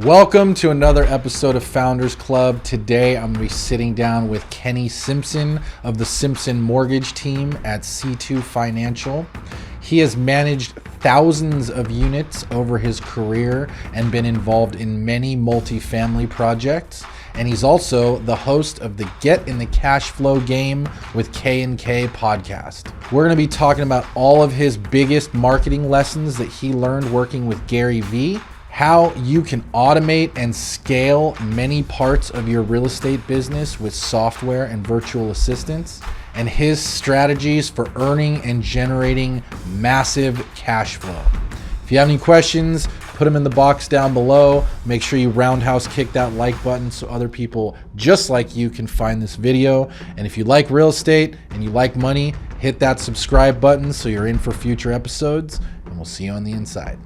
Welcome to another episode of Founders Club. Today I'm going to be sitting down with Kenny Simpson of the Simpson mortgage team at C2 Financial. He has managed thousands of units over his career and been involved in many multifamily projects. And he's also the host of the Get in the Cash Flow Game with K&K podcast. We're going to be talking about all of his biggest marketing lessons that he learned working with Gary Vee, how you can automate and scale many parts of your real estate business with software and virtual assistants, and his strategies for earning and generating massive cash flow. If you have any questions, put them in the box down below. Make sure you roundhouse kick that like button so other people just like you can find this video. And if you like real estate and you like money, hit that subscribe button so you're in for future episodes, and we'll see you on the inside.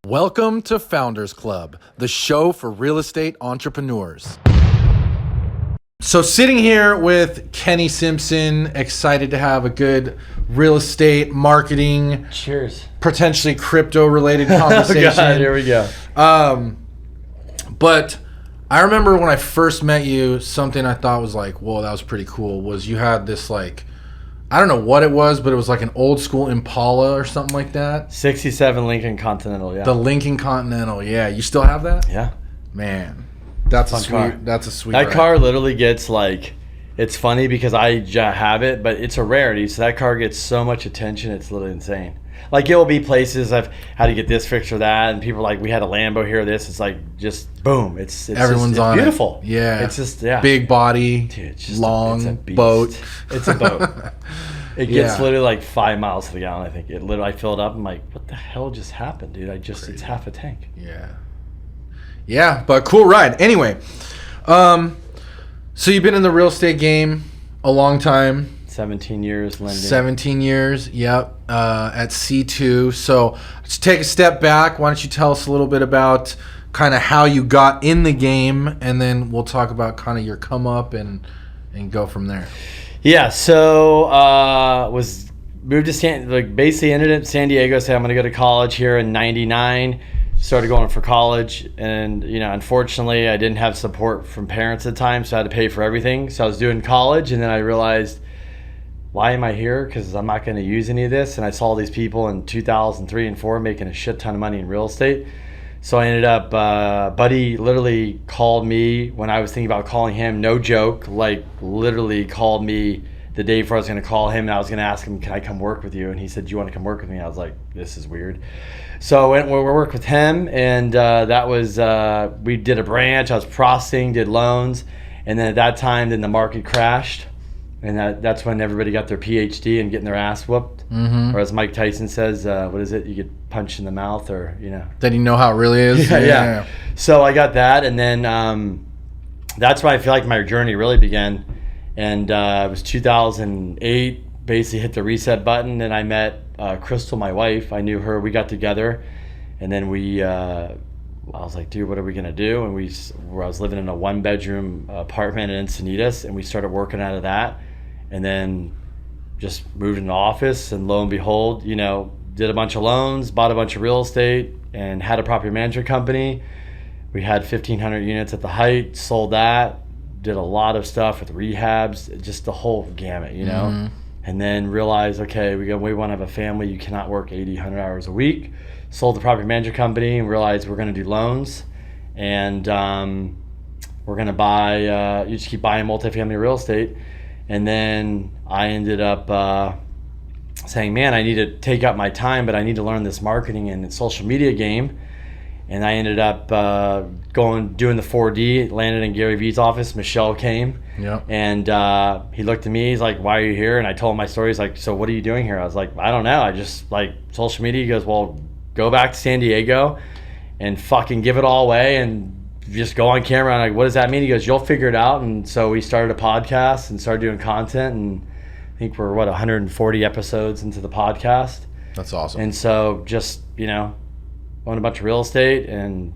Welcome to Founders Club, the show for real estate entrepreneurs. So sitting here with Kenny Simpson, excited to have a good real estate marketing, cheers, potentially crypto related conversation. Oh God, here we go. But I remember when I first met you, something I thought was like, whoa, that was pretty cool, was you had this like, I don't know what it was, but it was like an old school Impala or something like that. 67 Lincoln Continental, yeah. The Lincoln Continental, yeah. You still have that? Yeah. Man, that's a sweet car. That's a sweet That ride. car literally gets like, it's funny because I have it, but it's a rarity. So that car gets so much attention, it's literally insane. Like it will be places I've had to get this fixed or that, and people are like, we had a Lambo here, this. It's like just boom. It's everyone's just, on beautiful. It. Yeah. It's just big body, dude, it's just long it's a beast. boat. It's a boat. It gets literally like 5 miles to the gallon. I think it literally. I fill it up. I'm like, what the hell just happened, dude? It's half a tank. Yeah, but cool ride. Anyway, so you've been in the real estate game a long time. 17 years lending. 17 years, yep, at C2. So let's take a step back. Why don't you tell us a little bit about kind of how you got in the game, and then we'll talk about kind of your come up and go from there. Yeah, so moved to basically ended up in San Diego. Said I'm going to go to college here in '99. Started going for college, and unfortunately, I didn't have support from parents at the time, so I had to pay for everything. So I was doing college, and then I realized, why am I here? Because I'm not going to use any of this. And I saw these people in 2003 and 4 making a shit ton of money in real estate. So I ended up, buddy literally called me when I was thinking about calling him, no joke, like literally called me the day before I was going to call him, and I was going to ask him, can I come work with you? And he said, do you want to come work with me? I was like, this is weird. So I went and worked with him, and that was, we did a branch, I was processing, did loans, and then at that time, then the market crashed. And that's when everybody got their PhD and getting their ass whooped. Mm-hmm. Or as Mike Tyson says, what is it? You get punched in the mouth, or Then you know how it really is. Yeah. So I got that, and then that's why I feel like my journey really began. And it was 2008. Basically hit the reset button, and I met Crystal, my wife. I knew her. We got together, and then I was like, dude, what are we gonna do? And I was living in a 1-bedroom apartment in Encinitas, and we started working out of that. And then just moved into office, and lo and behold, did a bunch of loans, bought a bunch of real estate, and had a property management company. We had 1,500 units at the height, sold that, did a lot of stuff with rehabs, just the whole gamut, Mm-hmm. And then realized, okay, we want to have a family. You cannot work 80, 100 hours a week. Sold the property management company and realized we're going to do loans. And we're going to buy, you just keep buying multifamily real estate. And then I ended up saying, man, I need to take out my time, but I need to learn this marketing and social media game. And I ended up doing the 4D, landed in Gary Vee's office. Michelle came, and he looked at me. He's like, why are you here? And I told him my story. He's like, so what are you doing here? I was like, I don't know. I just like social media. He goes, well, go back to San Diego and fucking give it all away and just go on camera. I'm like, what does that mean? He goes, you'll figure it out. And so we started a podcast and started doing content, and I think we're 140 episodes into the podcast. That's awesome. And so just own a bunch of real estate, and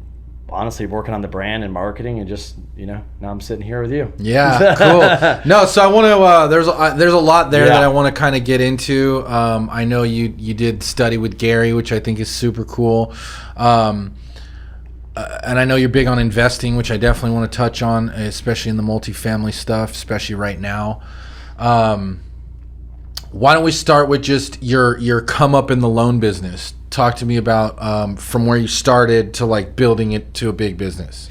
honestly working on the brand and marketing, and just now I'm sitting here with you. Yeah, cool. No, so I want to there's a lot there that I want to kind of get into. I know you did study with Gary, which I think is super cool. and I know you're big on investing, which I definitely want to touch on, especially in the multifamily stuff, especially right now. Why don't we start with just your come up in the loan business? Talk to me about from where you started to like building it to a big business.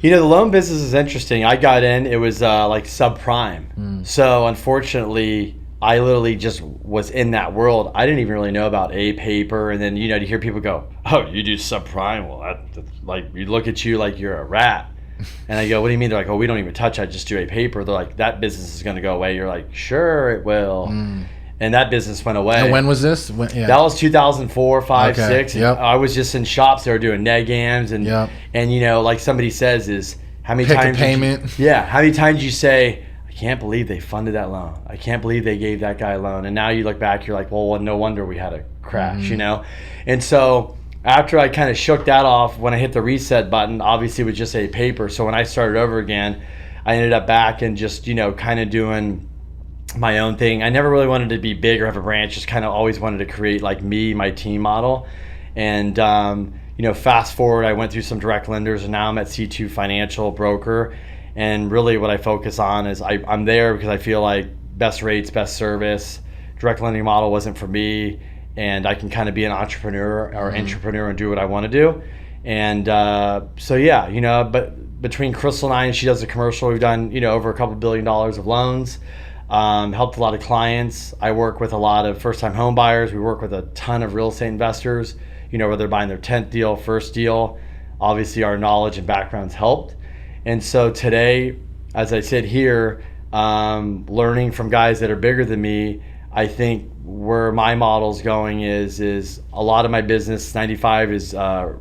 You know, the loan business is interesting. I got in, it was like subprime. So unfortunately, I literally just was in that world. I didn't even really know about a paper. And then, you know, to hear people go, oh, you do subprime? Well, that's like, we look at you like you're a rat. And I go, what do you mean? They're like, oh, we don't even touch. I just do a paper. They're like, that business is going to go away. You're like, sure, it will. And that business went away. And when was this? That was 2004, 5, 6. Yep. I was just in shops. They were doing negams. And you know, like somebody says is, how many Pick times a payment. How many times you say, I can't believe they funded that loan. I can't believe they gave that guy a loan. And now you look back, you're like, well, no wonder we had a crash, you know? And so after I kind of shook that off, when I hit the reset button, obviously it was just a paper. So when I started over again, I ended up back and just, you know, kind of doing my own thing. I never really wanted to be big or have a branch, just kind of always wanted to create like me, my team model. And, you know, fast forward, I went through some direct lenders and now I'm at C2 Financial Broker. And really what I focus on is I'm there because I feel like best rates, best service. Direct lending model wasn't for me. And I can kind of be an entrepreneur or entrepreneur and do what I want to do. And so, yeah, you know, but between Crystal and I, and she does the commercial, we've done, you know, over $2 billion of loans, helped a lot of clients. I work with a lot of first-time home buyers. We work with a ton of real estate investors, you know, whether they're buying their 10th deal, first deal. Obviously, our knowledge and backgrounds helped. And so today, as I sit here, learning from guys that are bigger than me, I think where my model's going is a lot of my business, 95 is from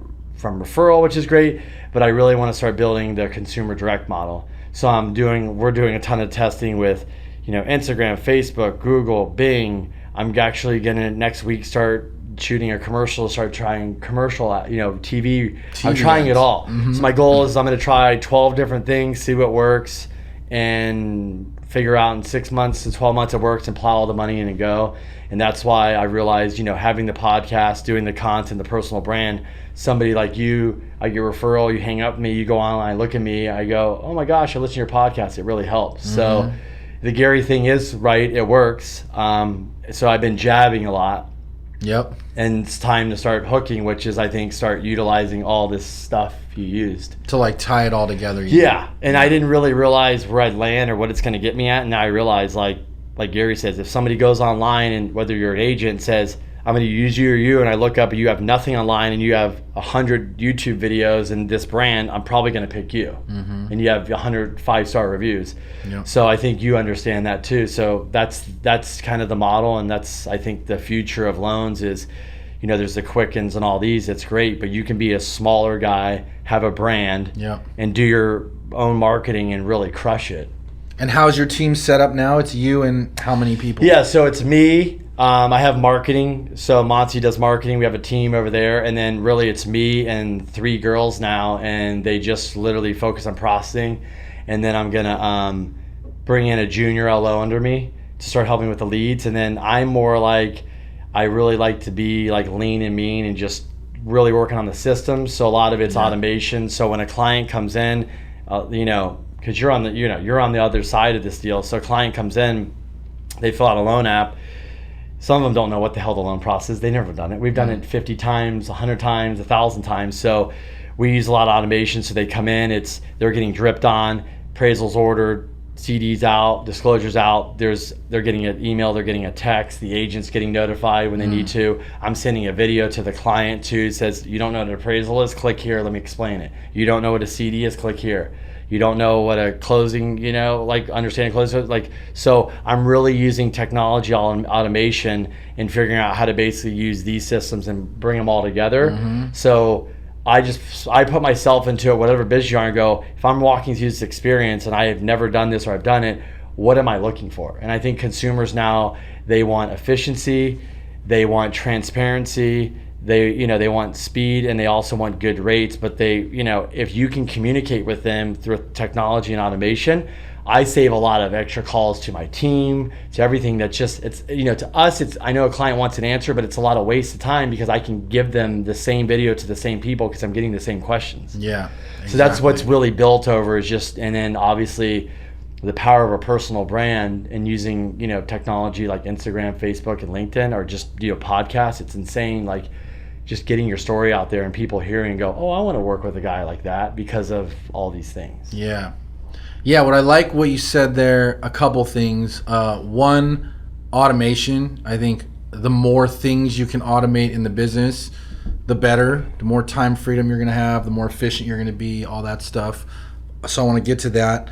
referral, which is great, but I really want to start building the consumer direct model. So we're doing a ton of testing with, you know, Instagram, Facebook, Google, Bing. I'm actually gonna next week start shooting a commercial, start trying commercial, you know, TV. I'm trying it all. So my goal is I'm gonna try 12 different things, see what works, and figure out in 6 months to 12 months it works and plow all the money in and go. And that's why I realized, you know, having the podcast, doing the content, the personal brand, somebody like you, I get a referral, you hang up with me, you go online, look at me, I go, oh my gosh, I listen to your podcast, it really helps. So the Gary thing is right, it works. So I've been jabbing a lot. Yep. And it's time to start hooking, which is, I think, start utilizing all this stuff you used. To like tie it all together. Yeah. And I didn't really realize where I'd land or what it's going to get me at. And now I realize, like Gary says, if somebody goes online and whether you're an agent says, I'm going to use you or you, and I look up and you have nothing online and you have 100 YouTube videos and this brand, I'm probably going to pick you. And you have 100 5-star reviews. Yep. So I think you understand that too. So that's kind of the model, and that's, I think, the future of loans is, you know, there's the Quickens and all these. It's great, but you can be a smaller guy, have a brand, and do your own marketing and really crush it. And how's your team set up now? It's you and how many people? Yeah, so it's me. I have marketing. So Monty does marketing. We have a team over there. And then really it's me and 3 girls now. And they just literally focus on processing. And then I'm going to bring in a junior LO under me to start helping with the leads. And then I'm more like, I really like to be like lean and mean and just really working on the systems. So a lot of it's automation. So when a client comes in, you know, because you're on the other side of this deal. So a client comes in, they fill out a loan app. Some of them don't know what the hell the loan process is. They've never done it. We've done it 50 times, 100 times, 1,000 times. So we use a lot of automation. So they come in, they're getting dripped on, appraisals ordered, CDs out, disclosures out. They're getting an email, they're getting a text. The agent's getting notified when they need to. I'm sending a video to the client too. It says, you don't know what an appraisal is? Click here, let me explain it. You don't know what a CD is? Click here. You don't know what a closing, you know, like understanding closing, like, so I'm really using technology, automation, and figuring out how to basically use these systems and bring them all together. So I put myself into it, whatever business you are, and go, if I'm walking through this experience and I have never done this or I've done it, what am I looking for? And I think consumers now, they want efficiency, they want transparency, they want speed, and they also want good rates. But they, you know, if you can communicate with them through technology and automation, I save a lot of extra calls to my team, to everything. That's just, it's, to us, it's, I know a client wants an answer, but it's a lot of waste of time because I can give them the same video to the same people because I'm getting the same questions. Yeah. Exactly. So that's what's really built over is just, and then obviously the power of a personal brand and using, technology like Instagram, Facebook, and LinkedIn, or just, podcasts. It's insane. Like just getting your story out there and people hearing and go, oh, I want to work with a guy like that because of all these things. Yeah. Yeah, what I like what you said there, a couple things. One, automation. I think the more things you can automate in the business, the better. The more time freedom you're going to have, the more efficient you're going to be, all that stuff. So I want to get to that.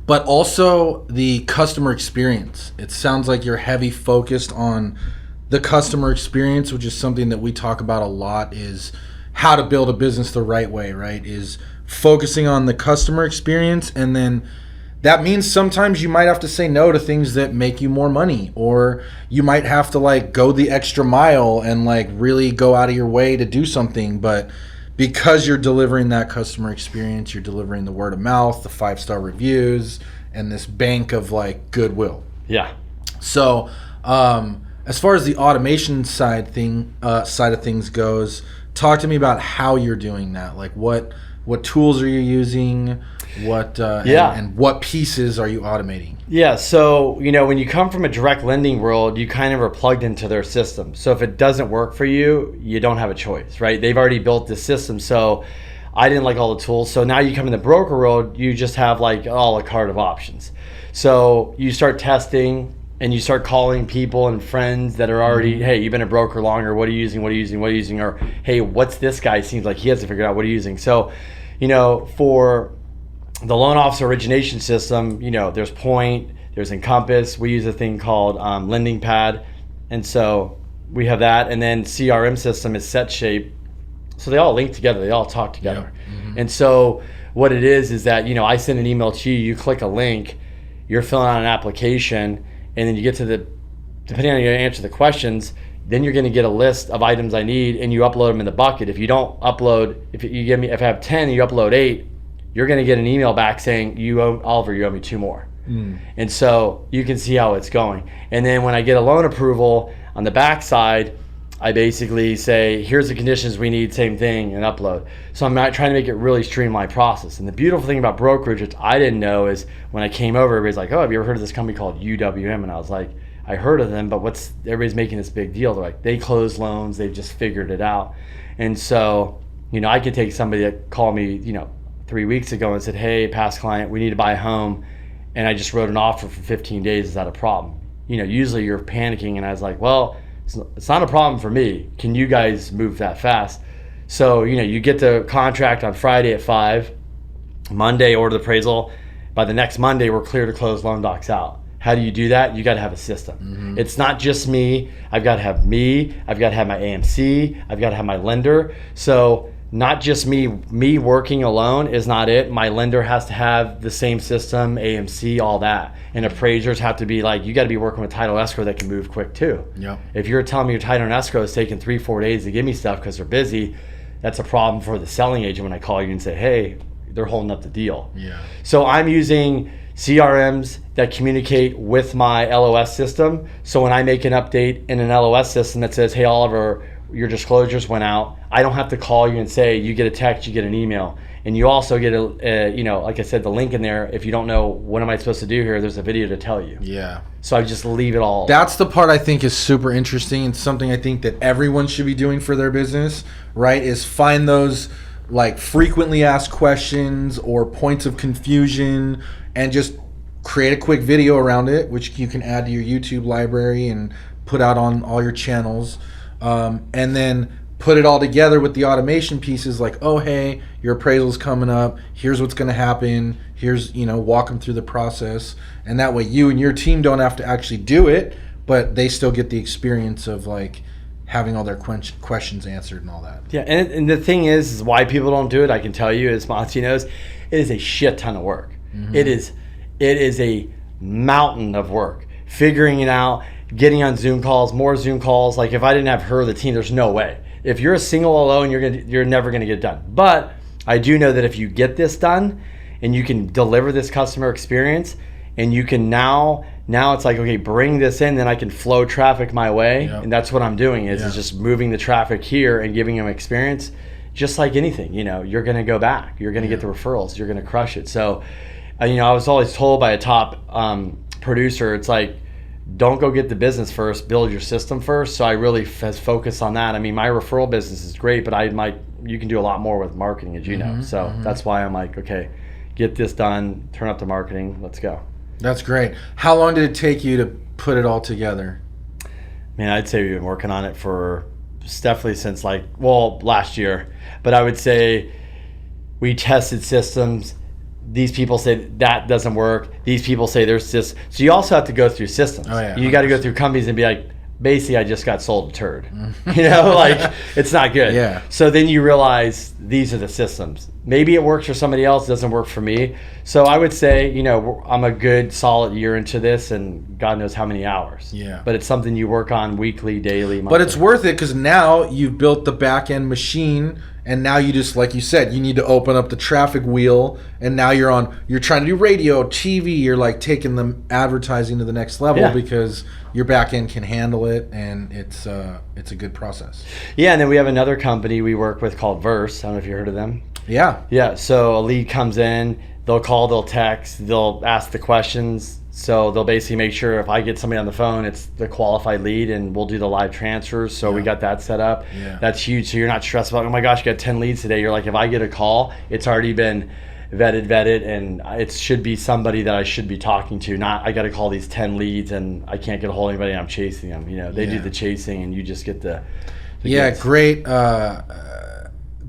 But also the customer experience. It sounds like you're heavy focused on the customer experience, which is something that we talk about a lot, is how to build a business the right way, right? Is focusing on the customer experience, and then that means sometimes you might have to say no to things that make you more money, or you might have to like go the extra mile and like really go out of your way to do something, but because you're delivering that customer experience, you're delivering the word of mouth, the 5-star reviews, and this bank of like goodwill. Yeah. So as far as the automation side of things goes, talk to me about how you're doing that. Like what tools are you using? And what pieces are you automating? Yeah, so when you come from a direct lending world, you kind of are plugged into their system. So if it doesn't work for you, you don't have a choice, right? They've already built the system. So I didn't like all the tools. So now you come in the broker world, you just have like a la carte of options. So you start testing and you start calling people and friends that are already, hey, you've been a broker longer. What are you using? What are you using? What are you using? Or, hey, what's this guy? Seems like he has to figure out what are you using. So, for the loan officer origination system, there's Point, there's Encompass. We use a thing called Lending Pad. And so we have that. And then CRM system is SetShape. So they all link together. They all talk together. Yeah. Mm-hmm. And so what it is that, I send an email to you, you click a link, you're filling out an application, and then you get to depending on your answer to the questions, then you're going to get a list of items I need, and you upload them in the bucket. If you don't upload, if I have 10 and you upload 8, you're going to get an email back saying, Oliver, you owe me 2 more. And so you can see how it's going. And then when I get a loan approval on the backside, I basically say, here's the conditions we need, same thing, and upload. So I'm not trying to make it really streamlined process. And the beautiful thing about brokerage, which I didn't know, is when I came over, everybody's like, oh, have you ever heard of this company called UWM? And I was like, I heard of them, but everybody's making this big deal. They're like, they close loans, they've just figured it out. And so, I could take somebody that called me, 3 weeks ago and said, hey, past client, we need to buy a home, and I just wrote an offer for 15 days. Is that a problem? Usually you're panicking, and I was like, well, it's not a problem for me. Can you guys move that fast? So, you get the contract on Friday at 5, Monday order the appraisal. By the next Monday, we're clear to close loan docs out. How do you do that? You got to have a system. Mm-hmm. It's not just me. I've got to have me. I've got to have my AMC. I've got to have my lender. So not just me working alone is not it. My lender has to have the same system, AMC, all that. And appraisers have to be like, you got to be working with title escrow that can move quick too. Yep. If you're telling me your title and escrow is taking 3-4 days to give me stuff because they're busy, that's a problem for the selling agent when I call you and say, hey, they're holding up the deal. Yeah. So I'm using CRMs that communicate with my LOS system. So when I make an update in an LOS system that says, hey, Oliver, your disclosures went out, I don't have to call you and say, you get a text, you get an email. And you also get like I said, the link in there. If you don't know, what am I supposed to do here? There's a video to tell you. Yeah. So I just leave it all. That's the part I think is super interesting, and something I think that everyone should be doing for their business, right? Is find those like frequently asked questions or points of confusion and just create a quick video around it, which you can add to your YouTube library and put out on all your channels. And then put it all together with the automation pieces like, oh, hey, your appraisal's coming up. Here's what's going to happen. Here's, walk them through the process. And that way you and your team don't have to actually do it, but they still get the experience of like having all their questions answered and all that. Yeah, and the thing is why people don't do it, I can tell you, as Monty knows, it is a shit ton of work. Mm-hmm. It is a mountain of work. Figuring it out, getting on Zoom calls, more Zoom calls. Like if I didn't have her, the team, there's no way. If you're a single alone, you're never gonna get it done. But I do know that if you get this done and you can deliver this customer experience, and you can now it's like, okay, bring this in, then I can flow traffic my way. Yep. And that's what I'm doing is just moving the traffic here and giving them experience. Just like anything, you're going to go back. You're going to get the referrals. You're going to crush it. So, I was always told by a top producer, it's like, don't go get the business first, build your system first. So I really focus on that. I mean, my referral business is great, but you can do a lot more with marketing, as you know. So that's why I'm like, okay, get this done, turn up the marketing, let's go. That's great. How long did it take you to put it all together? Man, I'd say we've been working on it for definitely since last year. But I would say we tested systems. These people say that doesn't work. These people say there's this. So you also have to go through systems. Oh, yeah, you got to go through companies and be like, basically, I just got sold a turd. It's not good. Yeah. So then you realize these are the systems. Maybe it works for somebody else, doesn't work for me. So I would say, I'm a good solid year into this, and God knows how many hours. Yeah. But it's something you work on weekly, daily, monthly. But it's worth it because now you've built the back end machine, and now you just, like you said, you need to open up the traffic wheel, and now you're trying to do radio, TV, you're like taking the advertising to the next level because your back end can handle it, and it's a good process. Yeah, and then we have another company we work with called Verse. I don't know if you heard of them. Yeah. Yeah, so a lead comes in, they'll call, they'll text, they'll ask the questions. So they'll basically make sure if I get somebody on the phone, it's the qualified lead, and we'll do the live transfers. So we got that set up. Yeah. That's huge. So you're not stressed about, oh my gosh, you got 10 leads today. You're like, if I get a call, it's already been vetted, and it should be somebody that I should be talking to, not I got to call these 10 leads and I can't get a hold of anybody and I'm chasing them. They do the chasing, and you just get the goods.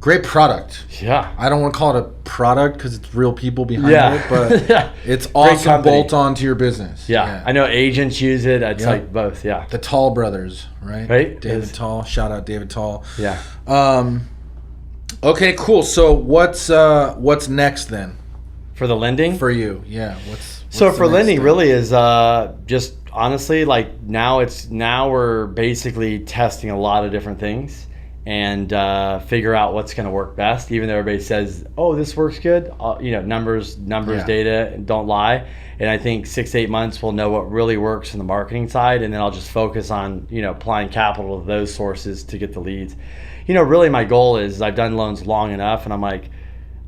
Great product. Yeah. I don't want to call it a product because it's real people behind it, but it's awesome bolt on to your business. Yeah. I know agents use it. It's like both. Yeah. The Tall brothers, right? Right. David Tall. Shout out David Tall. Yeah. Okay, cool. So what's next then? For the lending? For you. Yeah. What's so for lending step? Really is just honestly, like now we're basically testing a lot of different things and figure out what's going to work best, even though everybody says, oh, this works good. Numbers, data, don't lie. And I think 6 to 8 months we'll know what really works in the marketing side, and then I'll just focus on applying capital to those sources to get the leads. Really my goal is I've done loans long enough, and I'm like,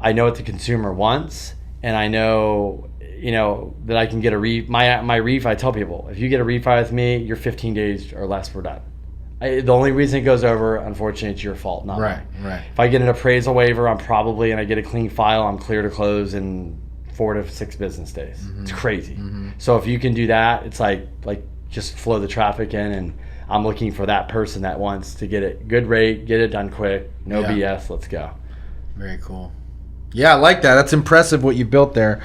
I know what the consumer wants, and I know that I can get my refi. I tell people, if you get a refi with me, you're 15 days or less, we're done. The only reason it goes over, unfortunately, it's your fault, not mine. Right. If I get an appraisal waiver, and I get a clean file, I'm clear to close in 4 to 6 business days. Mm-hmm. It's crazy. Mm-hmm. So if you can do that, it's like just flow the traffic in, and I'm looking for that person that wants to get it good rate, get it done quick, no BS, let's go. Very cool. Yeah, I like that. That's impressive what you built there.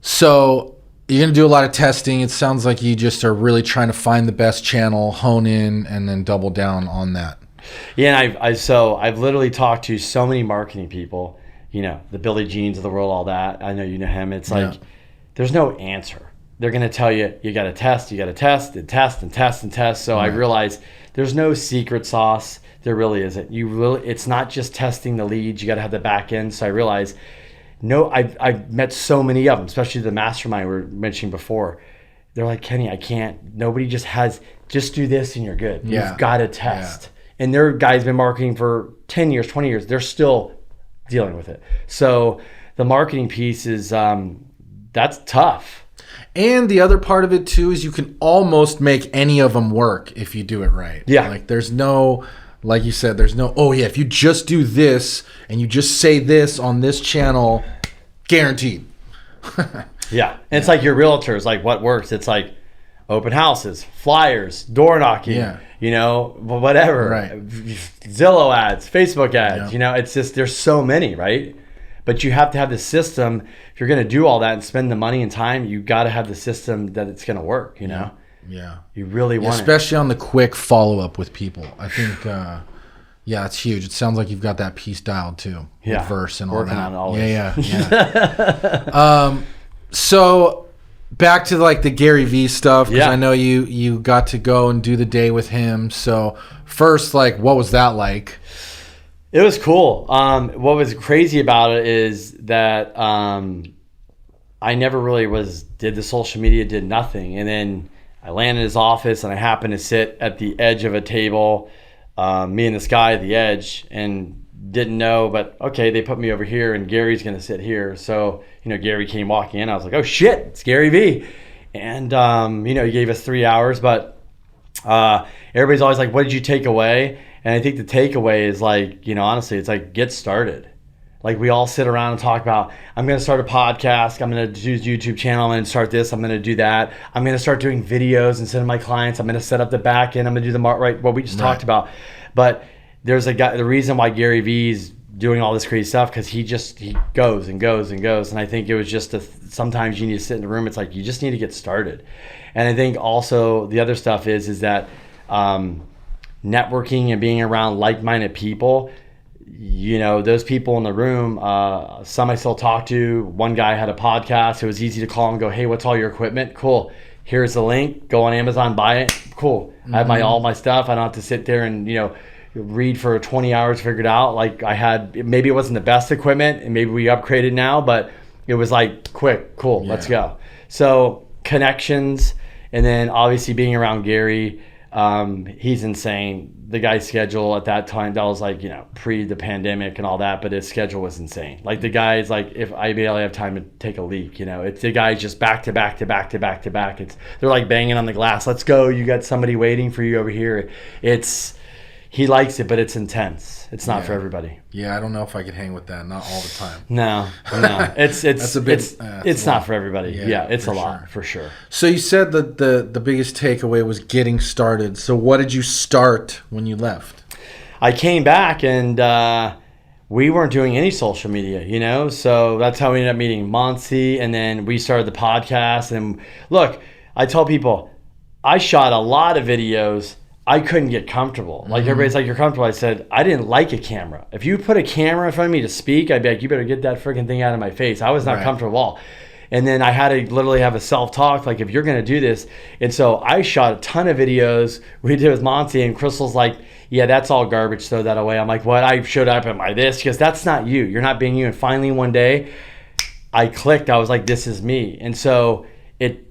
So you're going to do a lot of testing. It sounds like you just are really trying to find the best channel, hone in, and then double down on that. Yeah, and I've literally talked to so many marketing people, the Billy Jeans of the world, all that. I know you know him. It's like there's no answer. They're going to tell you got to test, and test, and test, and test, and test. So I realized there's no secret sauce. There really isn't. It's not just testing the leads. You got to have the back end. So I realized I've met so many of them, especially the mastermind we were mentioning before. They're like, Kenny, I can't. Nobody just do this and you're good. Yeah. You've got to test. Yeah. And their guys been marketing for 10 years, 20 years. They're still dealing with it. So the marketing piece is that's tough. And the other part of it too is you can almost make any of them work if you do it right. Yeah. Like there's no, like you said, there's no, oh yeah, if you just do this and you just say this on this channel, guaranteed. Yeah. And it's like your realtors, like what works. It's like open houses, flyers, door knocking, whatever. Right. Zillow ads, Facebook ads, it's just, there's so many, right? But you have to have the system. If you're going to do all that and spend the money and time, you got to have the system that it's going to work, Yeah. You really want especially on the quick follow-up with people. I think, it's huge. It sounds like you've got that piece dialed too. Yeah. With Verse and all working that. on it always. Yeah. So back to like the Gary Vee stuff, because I know you got to go and do the day with him. So first, like, what was that like? It was cool. What was crazy about it is that I never really did the social media, did nothing. And then I landed in his office and I happened to sit at the edge of a table, me and this guy at the edge, and didn't know, but okay, they put me over here and Gary's going to sit here. So, Gary came walking in. I was like, oh shit, it's Gary Vee. And, he gave us 3 hours, but everybody's always like, what did you take away? And I think the takeaway is like, honestly, it's like, get started. Like we all sit around and talk about, I'm going to start a podcast. I'm going to do a YouTube channel. I'm going to start this. I'm going to do that. I'm going to start doing videos and sending my clients. I'm going to set up the back end. I'm going to do the what we just talked about. But there's a guy, the reason why Gary Vee's doing all this crazy stuff, because he goes and goes and goes. And I think it was just sometimes you need to sit in the room. It's like, you just need to get started. And I think also the other stuff is that networking and being around like-minded people, those people in the room, some I still talk to. One guy had a podcast. It was easy to call him and go, hey, what's all your equipment? Cool. Here's the link. Go on Amazon, buy it. Cool. Mm-hmm. I have all my stuff. I don't have to sit there and, read for 20 hours, figure it out. Like I had, maybe it wasn't the best equipment and maybe we upgraded now, but it was like quick, cool, let's go. So connections, and then obviously being around Gary, he's insane. The guy's schedule at that time, that was like, pre the pandemic and all that, but his schedule was insane. Like the guy's like, if I barely have time to take a leak, it's the guy's just back to back to back to back to back. They're like banging on the glass. Let's go. You got somebody waiting for you over here. He likes it, but it's intense. It's not for everybody. Yeah, I don't know if I could hang with that. Not all the time. No. It's not for everybody. Yeah, it's a lot for sure. So you said that the biggest takeaway was getting started. So what did you start when you left? I came back and we weren't doing any social media, So that's how we ended up meeting Monty, and then we started the podcast. And look, I tell people, I shot a lot of videos. I couldn't get comfortable. Like everybody's like, you're comfortable. I said, I didn't like a camera. If you put a camera in front of me to speak, I'd be like, you better get that freaking thing out of my face. I was not comfortable at all. And then I had to literally have a self-talk, like if you're going to do this. And so I shot a ton of videos we did with Monty, and Crystal's like, yeah, that's all garbage. Throw that away. I'm like, what? I showed up at my this because that's not you. You're not being you. And finally one day I clicked. I was like, this is me. And so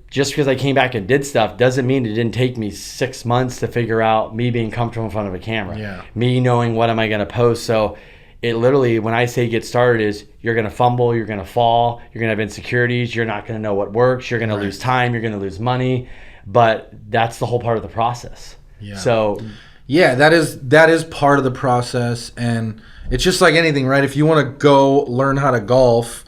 just because I came back and did stuff doesn't mean it didn't take me 6 months to figure out me being comfortable in front of a camera, me knowing what am I going to post. So it literally, when I say get started, is you're going to fumble, you're going to fall, you're going to have insecurities, you're not going to know what works, you're going to lose time, you're going to lose money, but that's the whole part of the process. So that is part of the process, and it's just like anything, right? If you want to go learn how to golf,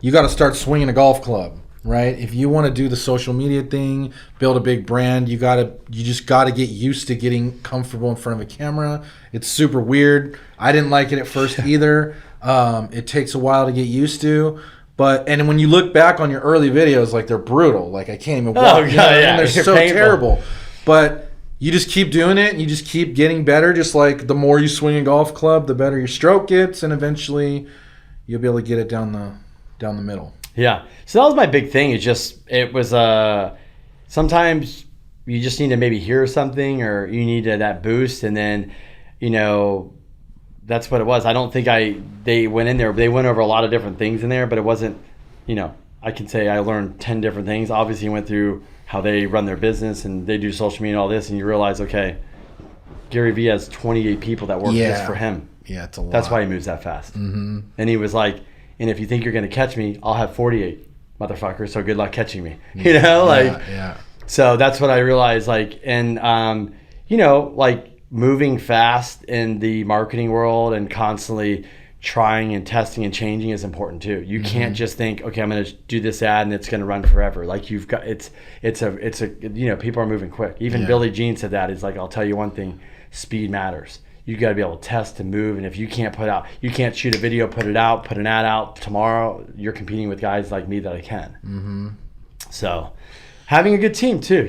you got to start swinging a golf club. Right? If you want to do the social media thing, build a big brand, you just got to get used to getting comfortable in front of a camera. It's super weird. I didn't like it at first either. It takes a while to get used to. And when you look back on your early videos, like they're brutal. Like I can't even walk. And they're so terrible. But you just keep doing it and you just keep getting better. Just like the more you swing a golf club, the better your stroke gets, and eventually you'll be able to get it down the middle. Yeah. So that was my big thing. It was sometimes you just need to maybe hear something, or you need that boost, and then, that's what it was. I don't think they went in there. They went over a lot of different things in there, but it wasn't, I can say I learned 10 different things. Obviously went through how they run their business and they do social media and all this, and you realize, okay, Gary Vee has 28 people that work just for him. Yeah, it's a lot. That's why he moves that fast. Mm-hmm. And he was like, and if you think you're going to catch me, I'll have 48, motherfucker. So good luck catching me. So that's what I realized. Like, and like moving fast in the marketing world and constantly trying and testing and changing is important too. You can't just think, okay, I'm going to do this ad and it's going to run forever. Like you've got, it's a people are moving quick. Even Billie Jean said that. It's like, I'll tell you one thing, speed matters. You got to be able to test and move. And if you can't shoot a video, put it out, put an ad out tomorrow, you're competing with guys like me that I can. Mm-hmm. So having a good team too,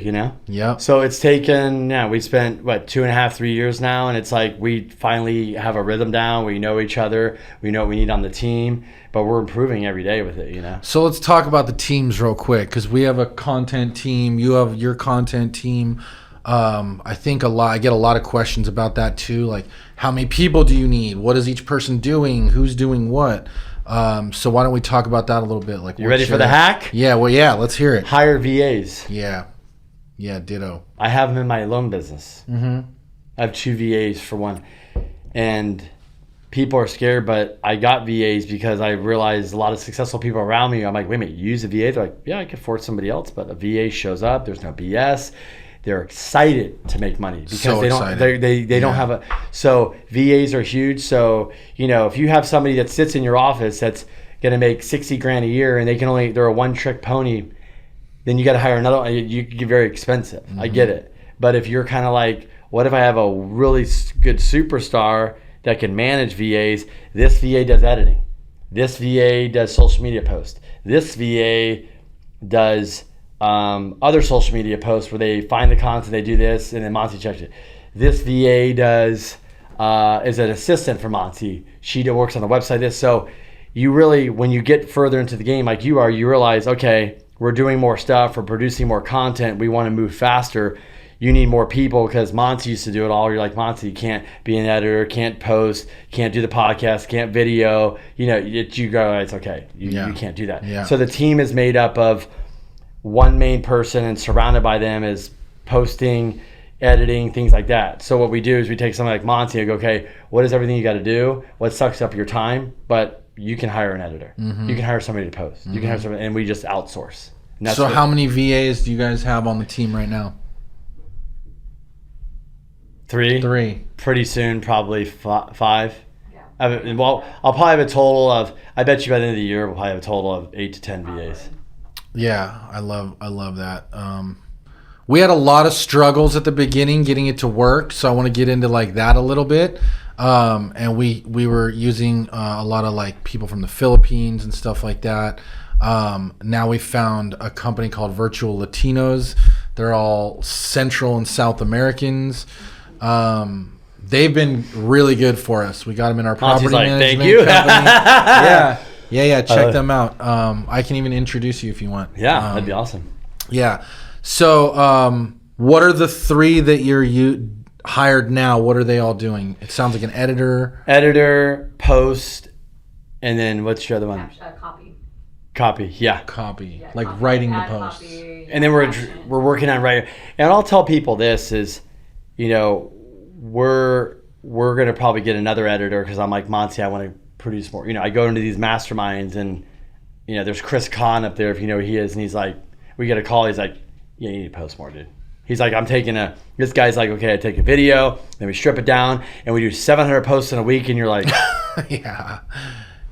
Yeah. So it's taken, we spent 2.5, 3 years now. And it's like, we finally have a rhythm down. We know each other. We know what we need on the team, but we're improving every day with it, So let's talk about the teams real quick. Cause we have a content team. You have your content team. I think I get a lot of questions about that too. Like, how many people do you need? What is each person doing? Who's doing what? So why don't we talk about that a little bit? Like, you ready for the hack? Yeah, well, yeah, let's hear it. Hire VAs. Yeah, ditto. I have them in my loan business. Mm-hmm. I have 2 VAs for one. And people are scared, but I got VAs because I realized a lot of successful people around me. I'm like, wait a minute, you use a VA? They're like, yeah, I could afford somebody else, but a VA shows up. There's no BS. They're excited to make money because So they don't have a. So VAs are huge. So if you have somebody that sits in your office that's going to make $60,000 a year and they're a one-trick pony, then you got to hire another. You get very expensive. Mm-hmm. I get it, but if you're kind of like, what if I have a really good superstar that can manage VAs? This VA does editing. This VA does social media posts. This VA does other social media posts where they find the content, they do this, and then Monty checks it. This VA does is an assistant for Monty. She works on the website. So you really, when you get further into the game like you are, you realize, okay, we're doing more stuff, we're producing more content, we want to move faster. You need more people because Monty used to do it all. You're like, Monty, you can't be an editor, can't post, can't do the podcast, can't video. You go, it's okay. You can't do that. Yeah. So the team is made up of one main person, and surrounded by them is posting, editing, things like that. So what we do is we take something like Monty and go, okay, what is everything you got to do? What sucks up your time? But you can hire an editor. Mm-hmm. You can hire somebody to post. Mm-hmm. You can hire somebody, and we just outsource. So how many VAs do you guys have on the team right now? 3. Pretty soon, probably 5. Yeah. I'll probably have a total of, I bet you by the end of the year, we'll probably have a total of 8 to 10 VAs. Yeah, I love that. We had a lot of struggles at the beginning getting it to work, so I want to get into like that a little bit. And we were using a lot of like people from the Philippines and stuff like that. Now we found a company called Virtual Latinos. They're all Central and South Americans. They've been really good for us. We got them in our property management thank you. company. Yeah. Check them out. I can even introduce you if you want. Yeah, that'd be awesome. Yeah. So, what are the 3 that you hired now? What are they all doing? It sounds like an editor, post, and then what's your other one? Copy. Yeah. Copy. Like copy, writing the posts. And then we're working on writing. And I'll tell people this is, we're gonna probably get another editor because I'm like, Monty, I want to produce more. I go into these masterminds and there's Chris Kahn up there, if you know who he is, and he's like, we get a call, he's like, yeah, you need to post more, dude. He's like, this guy's like, okay, I take a video, then we strip it down, and we do 700 posts in a week, and you're like, yeah,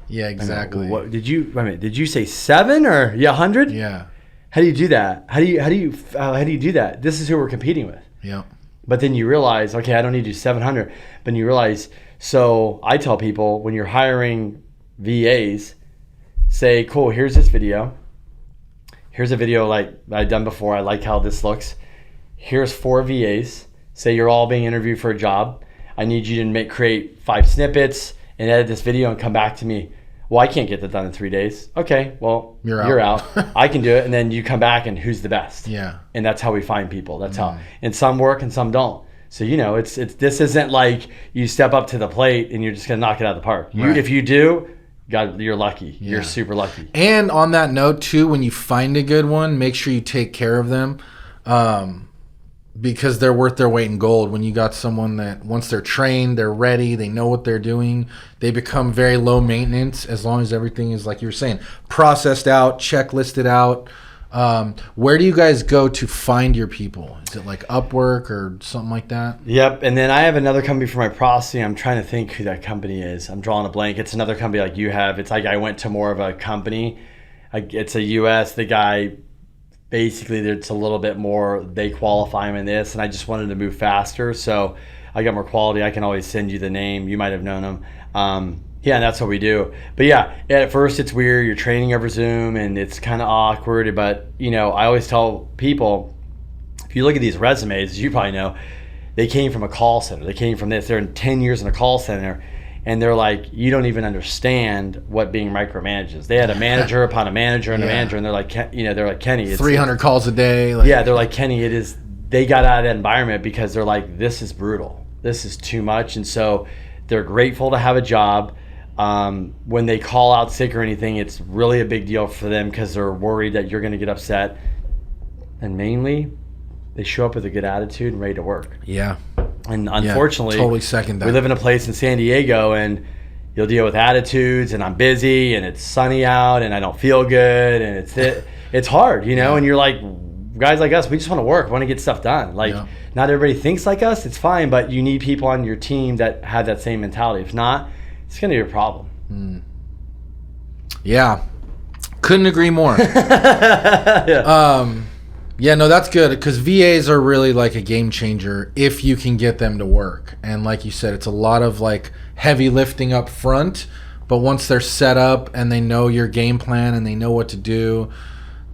exactly. What did you say 7 or 100? Yeah. How do you do that? How do you do that? This is who we're competing with. Yeah. But then you realize, okay, I don't need to do 700. But you realize, so I tell people when you're hiring VAs, say, cool, here's this video. Here's a video like I've done before. I like how this looks. Here's 4 VAs. Say you're all being interviewed for a job. I need you to create 5 snippets and edit this video and come back to me. Well, I can't get that done in 3 days. Okay, well, you're out. I can do it. And then you come back and who's the best? Yeah. And that's how we find people. That's how. And some work and some don't. So, it's this isn't like you step up to the plate and you're just going to knock it out of the park. Right. If you do, God, you're lucky. Yeah. You're super lucky. And on that note, too, when you find a good one, make sure you take care of them. Because they're worth their weight in gold. When you got someone that once they're trained, they're ready, they know what they're doing, they become very low maintenance as long as everything is, like you were saying, processed out, checklisted out. Where do you guys go to find your people? Is it like Upwork or something like that? Yep. And then I have another company for my processing. I'm trying to think who that company is. I'm drawing a blank. It's another company like you have. It's like I went to more of a company. It's a US. The guy... Basically, it's a little bit more, they qualify him in this, and I just wanted to move faster, so I got more quality. I can always send you the name. You might have known him. Yeah, and that's what we do. But yeah, at first it's weird. You're training over Zoom, and it's kind of awkward, but, I always tell people, if you look at these resumes, you probably know, they came from a call center. They came from this. They're in 10 years in a call center, and they're like, you don't even understand what being micromanaged is. They had a manager upon a manager and a manager, and they're like, Kenny, it's 300 calls a day. Yeah, they're like, Kenny, it is they got out of that environment because they're like, this is brutal. This is too much. And so they're grateful to have a job. When they call out sick or anything, it's really a big deal for them because they're worried that you're going to get upset. And mainly, they show up with a good attitude and ready to work. Yeah. And unfortunately, totally second that. We live in a place in San Diego, and you'll deal with attitudes, and I'm busy, and it's sunny out, and I don't feel good, and it's hard, you know. And you're like, guys like us, we just want to work, want to get stuff done. Like, not everybody thinks like us. It's fine, but you need people on your team that have that same mentality. If not, it's going to be a problem. Yeah, couldn't agree more. Yeah, no, that's good because VAs are really like a game changer if you can get them to work. And like you said, it's a lot of like heavy lifting up front, but once they're set up and they know your game plan and they know what to do,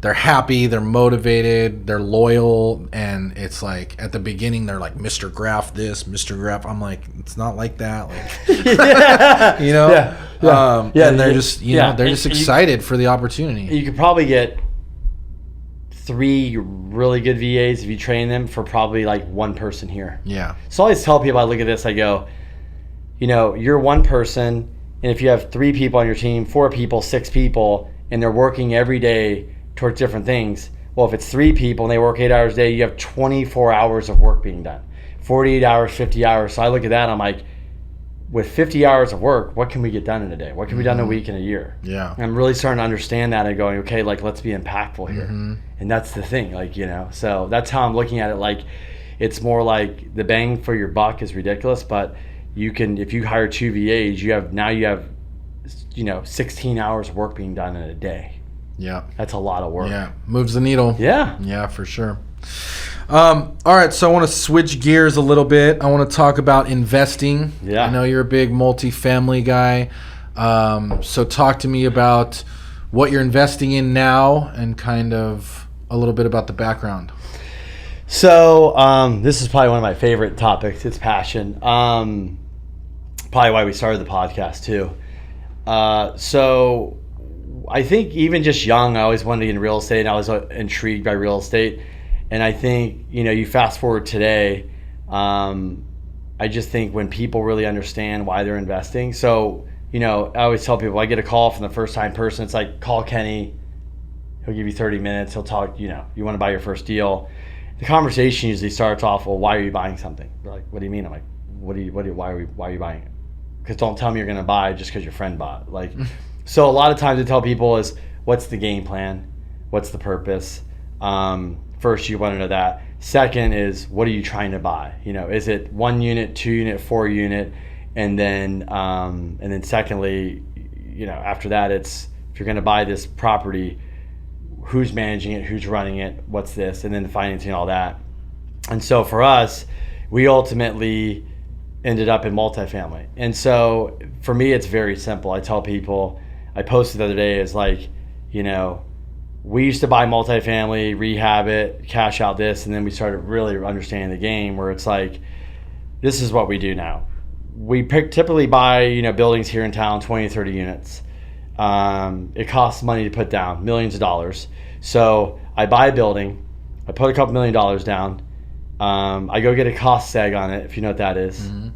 they're happy, they're motivated, they're loyal, and it's like at the beginning they're like Mr. Graf this, Mr. Graf. I'm like, it's not like that, like you know. And they're just they're just excited for the opportunity. You could probably get 3 really good VAs if you train them for probably like one person here. Yeah. So I always tell people, I look at this, I go, you know, you're one person, and if you have 3 people on your team, 4 people, 6 people, and they're working every day towards different things. Well, if it's 3 people and they work 8 hours a day, you have 24 hours of work being done. 48 hours, 50 hours. So I look at that, I'm like, with 50 hours of work, what can we get done in a day? What can be done in a week and a year? Yeah. And I'm really starting to understand that and going, okay, like, let's be impactful here. And that's the thing, like, you know. So that's how I'm looking at it. Like, it's more like the bang for your buck is ridiculous, but you can, if you hire 2 VAs, you have 16 hours of work being done in a day. Yeah. That's a lot of work. Yeah. Moves the needle. Yeah. Yeah, for sure. All right, so I want to switch gears a little bit. I want to talk about investing. Yeah. I know you're a big multifamily guy. So talk to me about what you're investing in now and kind of a little bit about the background. So this is probably one of my favorite topics. It's passion. Probably why we started the podcast too. So I think even just young, I always wanted to get in real estate. And I was intrigued by real estate. And I think, you know, you fast forward today, I just think when people really understand why they're investing. So, you know, I always tell people, I get a call from the first time person. It's like, call Kenny. He'll give you 30 minutes. He'll talk, you know, you want to buy your first deal. The conversation usually starts off, well, why are you buying something? They're like, what do you mean? I'm like, why are you buying it? Because don't tell me you're going to buy just because your friend bought. Like, so a lot of times I tell people is, what's the game plan? What's the purpose? First, you want to know that. Second is, what are you trying to buy? You know, is it 1 unit, 2 unit, 4 unit? And then secondly, you know, after that, it's, if you're going to buy this property, who's managing it, who's running it, what's this, and then the financing, all that. And so for us, we ultimately ended up in multifamily. And so for me, it's very simple. I tell people, I posted the other day, is like, you know, we used to buy multifamily, rehab it, cash out this, and then we started really understanding the game where it's like, this is what we do now. We typically buy, you know, buildings here in town, 20, 30 units. It costs money to put down, millions of dollars. So I buy a building, I put a couple $1 million down. I go get a cost seg on it, if you know what that is. Mm-hmm.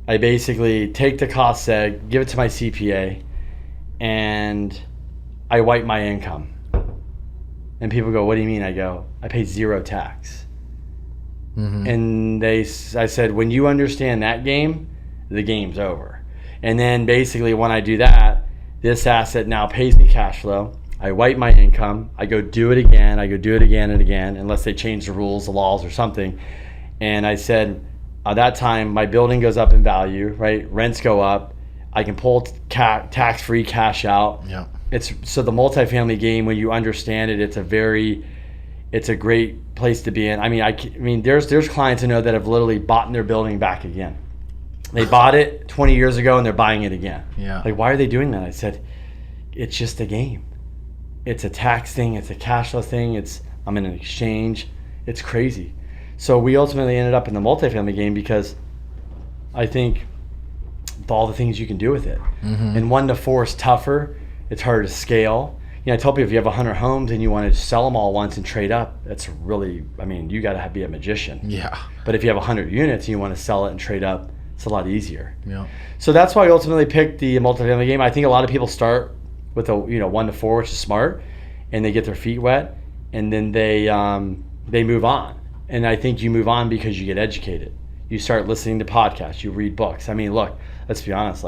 I basically take the cost seg, give it to my CPA, and I wipe my income. And people go, what do you mean? I go, I pay 0 tax. Mm-hmm. And I said, when you understand that game, the game's over. And then basically when I do that, this asset now pays me cash flow. I wipe my income. I go do it again. I go do it again and again, unless they change the rules, the laws or something. And I said, at that time, my building goes up in value, right? Rents go up. I can pull tax-free cash out. Yeah. So the multifamily game, when you understand it, it's a great place to be in. I mean, there's clients I know that have literally bought their building back again. They bought it 20 years ago and they're buying it again. Yeah. Like, why are they doing that? I said, it's just a game. It's a tax thing. It's a cash flow thing. I'm in an exchange. It's crazy. So we ultimately ended up in the multifamily game because I think all the things you can do with it. Mm-hmm. And 1 to 4 is tougher. It's harder to scale. I tell people if you have 100 homes and you want to sell them all once and trade up, that's really, you got to be a magician. Yeah. But if you have 100 units and you want to sell it and trade up, it's a lot easier. Yeah. So that's why I ultimately picked the multifamily game. I think a lot of people start with a 1 to 4, which is smart, and they get their feet wet, and then they move on. And I think you move on because you get educated. You start listening to podcasts. You read books. Look, let's be honest.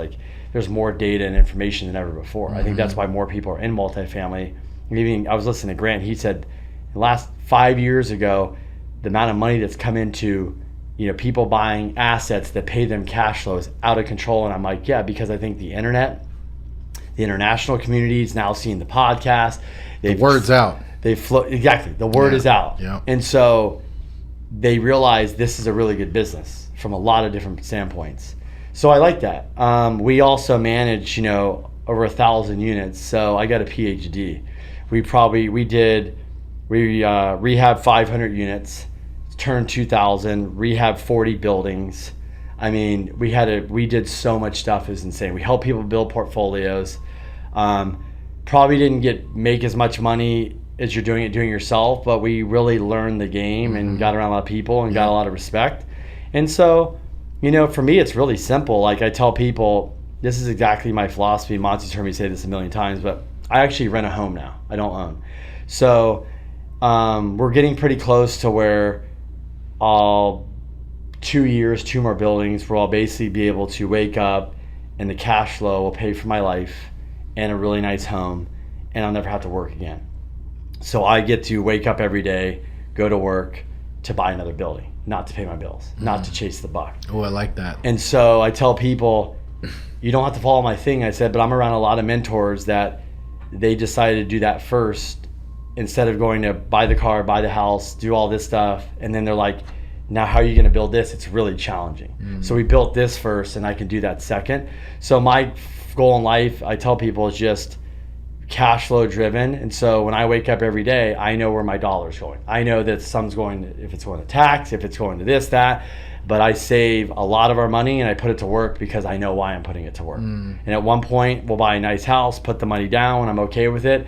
There's more data and information than ever before. Mm-hmm. I think that's why more people are in multifamily. Even I was listening to Grant. He said, the last 5 years ago, the amount of money that's come into people buying assets that pay them cash flow is out of control. And I'm like, yeah, because I think the internet, the international community is now seeing the podcast. The word's out. Exactly. The word is out. Yeah. And so they realize this is a really good business from a lot of different standpoints. So I like that. We also manage, over 1,000 units. So I got a PhD. We rehab 500 units, turned 2,000, rehab 40 buildings. We did so much stuff. It was insane. We helped people build portfolios. Probably didn't make as much money as you're doing yourself, but we really learned the game and got around a lot of people and got a lot of respect. And so, for me, it's really simple. I tell people, this is exactly my philosophy. Monty's heard me say this a million times, but I actually rent a home now. I don't own. So we're getting pretty close to where 2 years, 2 more buildings, where I'll basically be able to wake up and the cash flow will pay for my life and a really nice home, and I'll never have to work again. So I get to wake up every day, go to work to buy another building, not to pay my bills, not to chase the buck. Oh, I like that. And so I tell people, you don't have to follow my thing, I said, but I'm around a lot of mentors that they decided to do that first instead of going to buy the car, buy the house, do all this stuff. And then they're like, now how are you going to build this? It's really challenging. So we built this first and I can do that second. So my goal in life, I tell people, is just cash flow driven. And so when I wake up every day, I know where my dollar's going. I know that some's going, if it's going to tax, if it's going to this, that, but I save a lot of our money and I put it to work because I know why I'm putting it to work. And at one point we'll buy a nice house, put the money down, I'm okay with it,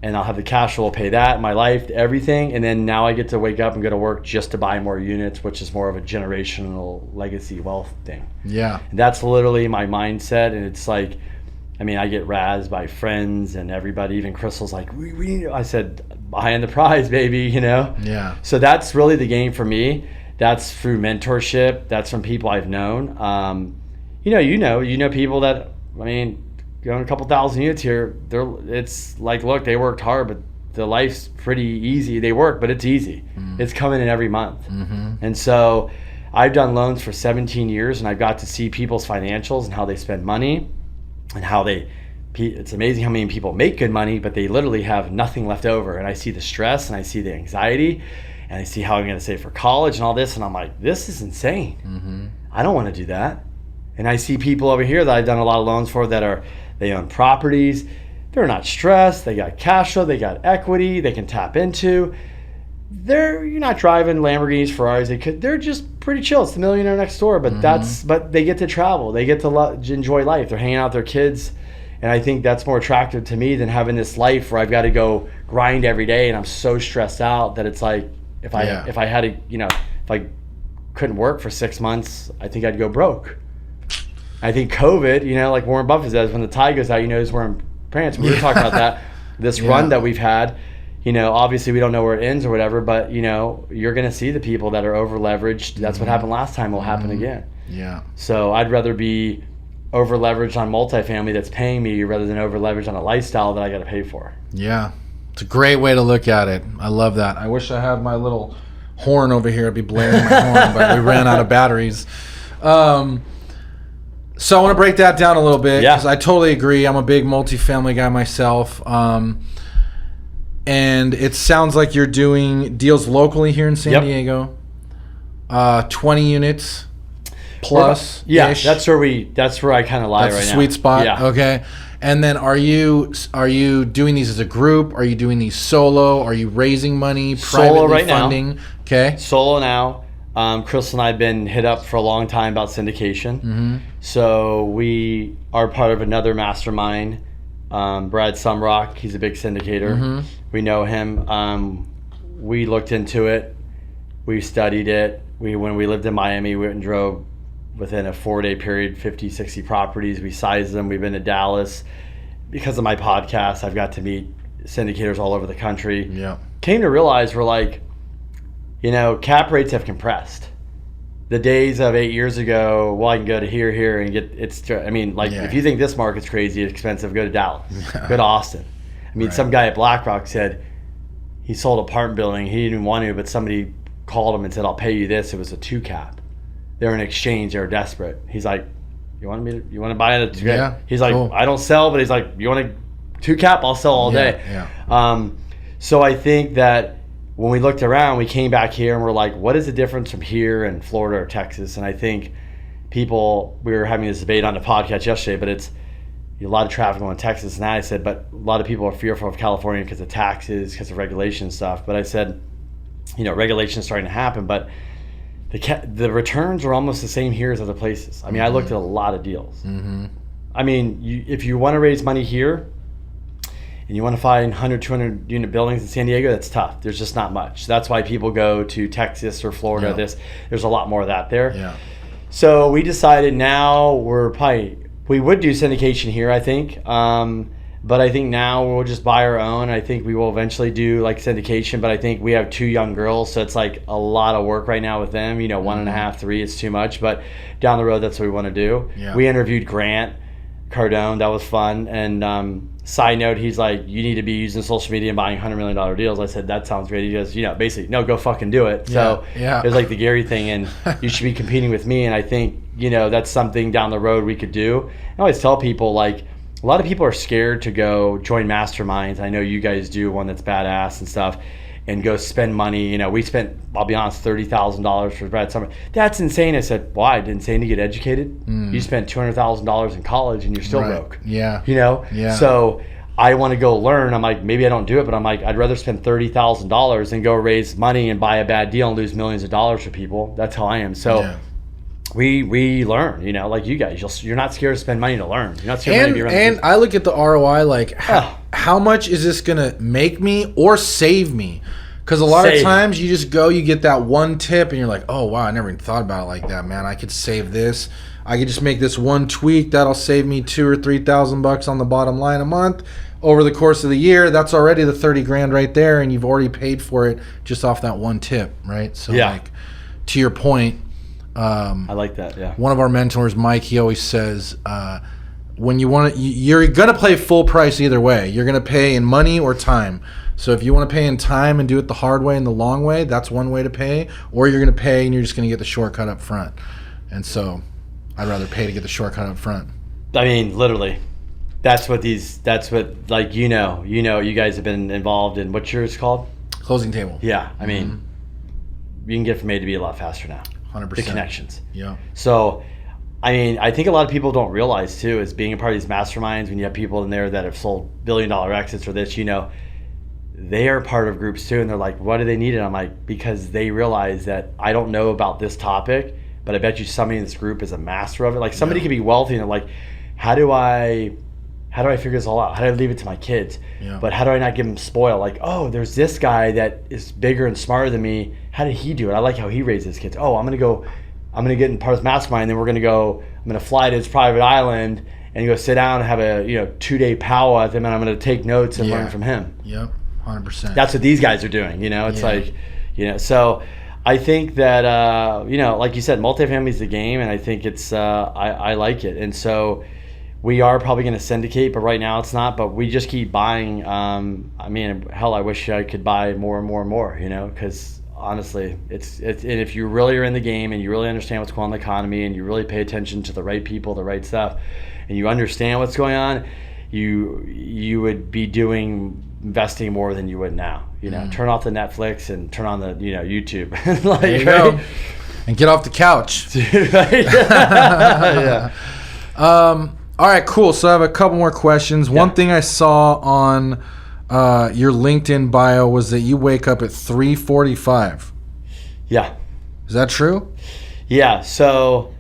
and I'll have the cash flow, pay that, my life, everything. And then now I get to wake up and go to work just to buy more units, which is more of a generational legacy wealth thing. Yeah. And that's literally my mindset. And it's like, I get razzed by friends and everybody, even Crystal's like, I said, behind the prize, baby, Yeah. So that's really the game for me. That's through mentorship. That's from people I've known. You know people that, going a couple thousand units here, it's like, look, they worked hard, but the life's pretty easy. They work, but it's easy. It's coming in every month. And so I've done loans for 17 years and I've got to see people's financials and how they spend money and how it's amazing how many people make good money, but they literally have nothing left over. And I see the stress and I see the anxiety and I see how I'm going to save for college and all this. And I'm like, this is insane. I don't want to do that. And I see people over here that I've done a lot of loans for that they own properties. They're not stressed. They got cash flow. They got equity they can tap into. You're not driving Lamborghinis, Ferraris. They're just pretty chill. It's the millionaire next door. But but they get to travel. They get to enjoy life. They're hanging out with their kids. And I think that's more attractive to me than having this life where I've got to go grind every day and I'm so stressed out that it's like, if I had to, if I couldn't work for 6 months, I think I'd go broke. I think COVID, like Warren Buffett says, when the tide goes out, he's wearing pants. We were talking about that, this run that we've had. Obviously we don't know where it ends or whatever, but you're going to see the people that are over leveraged. That's what happened last time will happen again. Yeah. So I'd rather be over leveraged on multifamily that's paying me rather than over leveraged on a lifestyle that I got to pay for. Yeah. It's a great way to look at it. I love that. I wish I had my little horn over here. I'd be blaring my horn, but we ran out of batteries. So I want to break that down a little bit because I totally agree. I'm a big multifamily guy myself. And it sounds like you're doing deals locally here in San Diego. 20 units plus. Yeah, that's where I kind of lie right now. That's the sweet spot. Yeah. Okay. And then are you doing these as a group? Are you doing these solo? Are you raising money, privately right funding? Now. Okay. Solo now. Crystal and I have been hit up for a long time about syndication. So we are part of another mastermind Brad Sumrock, he's a big syndicator. Mm-hmm. We know him. We looked into it. We studied it. When we lived in Miami, we went and drove within a 4-day period, 50, 60 properties. We sized them. We've been to Dallas. Because of my podcast, I've got to meet syndicators all over the country. Yeah. Came to realize we're like, cap rates have compressed. The days of 8 years ago, well, I can go to here, and get if you think this market's crazy, expensive, go to Dallas, go to Austin. Some guy at BlackRock said he sold an apartment building. He didn't even want to, but somebody called him and said, I'll pay you this. It was a 2 cap. They were in exchange. They were desperate. He's like, you want to buy it at 2 cap? Yeah, he's like, cool. I don't sell, but he's like, you want a 2 cap? I'll sell all day. Yeah. So I think that when we looked around, we came back here and we're like, what is the difference from here and Florida or Texas? And I think we were having this debate on the podcast yesterday, but it's a lot of traffic going to Texas. And I said, but a lot of people are fearful of California because of taxes, because of regulation and stuff. But I said, regulation is starting to happen, but the returns are almost the same here as other places. I looked at a lot of deals. Mm-hmm. If you want to raise money here, and you want to find 100, 200 unit buildings in San Diego, that's tough. There's just not much. That's why people go to Texas or Florida. Yeah. There's a lot more of that there. Yeah. So we decided now we would do syndication here, I think. But I think now we'll just buy our own. I think we will eventually do like syndication, but I think we have 2 young girls, so it's like a lot of work right now with them. 1.5, 3, it's too much. But down the road, that's what we want to do. Yeah. We interviewed Grant Cardone. That was fun. And side note, he's like, you need to be using social media and buying $100 million deals. I said, that sounds great. He goes, basically, no, go fucking do it. So yeah. It was like the Gary thing, and you should be competing with me. And I think, that's something down the road we could do. I always tell people, like, a lot of people are scared to go join masterminds. I know you guys do one that's badass and stuff, and go spend money. We spent, I'll be honest, $30,000 for Brad Summer. That's insane. I said, why? It's insane to get educated. You spent $200,000 in college and you're still broke. Yeah. Yeah. So I want to go learn. I'm like, maybe I don't do it, but I'm like, I'd rather spend $30,000 than go raise money and buy a bad deal and lose millions of dollars for people. That's how I am. So we learn, like you guys. You're not scared to spend money to learn. You're not scared to be around. And I look at the ROI like, how much is this going to make me or save me? Because a lot of times you just go, you get that one tip, and you're like, oh, wow, I never even thought about it like that, man. I could save this. I could just make this one tweak. That'll save me $2,000 or $3,000 on the bottom line a month. Over the course of the year, that's already the 30 grand right there, and you've already paid for it just off that one tip, right? So, like, to your point, I like that. Yeah. One of our mentors, Mike, he always says, when you're gonna pay full price either way. You're gonna pay in money or time. So if you want to pay in time and do it the hard way and the long way, that's one way to pay. Or you're gonna pay and you're just gonna get the shortcut up front. And so, I'd rather pay to get the shortcut up front. Literally, that's what you guys have been involved in. What's yours called? Closing table. Yeah, you can get from A to B a lot faster now. 100%. The connections. Yeah. So, I think a lot of people don't realize too, is being a part of these masterminds, when you have people in there that have sold $1 billion exits or this, they are part of groups too, and they're like, what do they need? And I'm like, because they realize that I don't know about this topic, but I bet you somebody in this group is a master of it. Like, somebody could be wealthy and they're like, how do I figure this all out? How do I leave it to my kids? Yeah. But how do I not give them spoil? Like, oh, there's this guy that is bigger and smarter than me. How did he do it? I like how he raised his kids. Oh, I'm gonna get in part of his mastermind, and then I'm gonna fly to his private island and go sit down and have a 2-day powwow with him, and I'm gonna take notes and learn from him. Yep, 100%. That's what these guys are doing. It's like, so I think that like you said, multifamily is the game, and I think it's I like it, and so we are probably going to syndicate, but right now it's not. But we just keep buying. I wish I could buy more and more and more. Because honestly, it's and if you really are in the game and you really understand what's going on in the economy, and you really pay attention to the right people, the right stuff, and you understand what's going on, you would be investing more than you would now. Turn off the Netflix and turn on the YouTube. There you go. And get off the couch. Right? Yeah. All right, cool. So I have a couple more questions. Yeah. One thing I saw on your LinkedIn bio was that you wake up at 3:45. Yeah. Is that true? Yeah. So,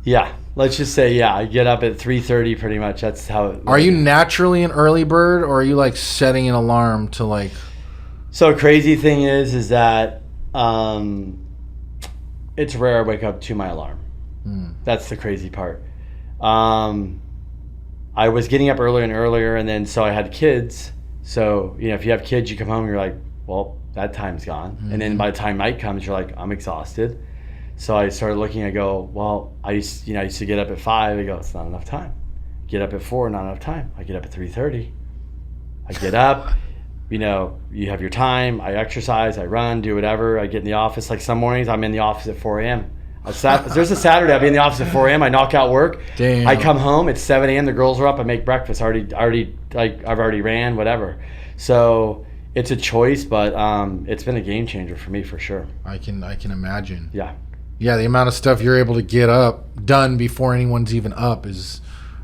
yeah. let's just say, yeah, I get up at 3:30 pretty much. That's how it. Are you naturally an early bird, or are you like setting an alarm to like? So crazy thing is that it's rare I wake up to my alarm. That's the crazy part. I was getting up earlier and earlier, and then so I had kids. So, you know, if you have kids, you come home, you're like, well, that time's gone. And then by the time night comes, you're like, I'm exhausted. So I started looking, I go, well, I used to get up at 5. I go, it's not enough time. Get up at 4, not enough time. I get up at 3:30. I get up, you know, you have your time. I exercise, I run, do whatever. I get in the office. Like some mornings, I'm in the office at 4 a.m. There's a Saturday, I'll be in the office at 4 a.m. I knock out work. Damn. I come home, it's 7 a.m. The girls are up. I make breakfast. I've already ran, whatever. So it's a choice, but it's been a game changer for me for sure. I can imagine. Yeah. Yeah, the amount of stuff you're able to get done before anyone's even up is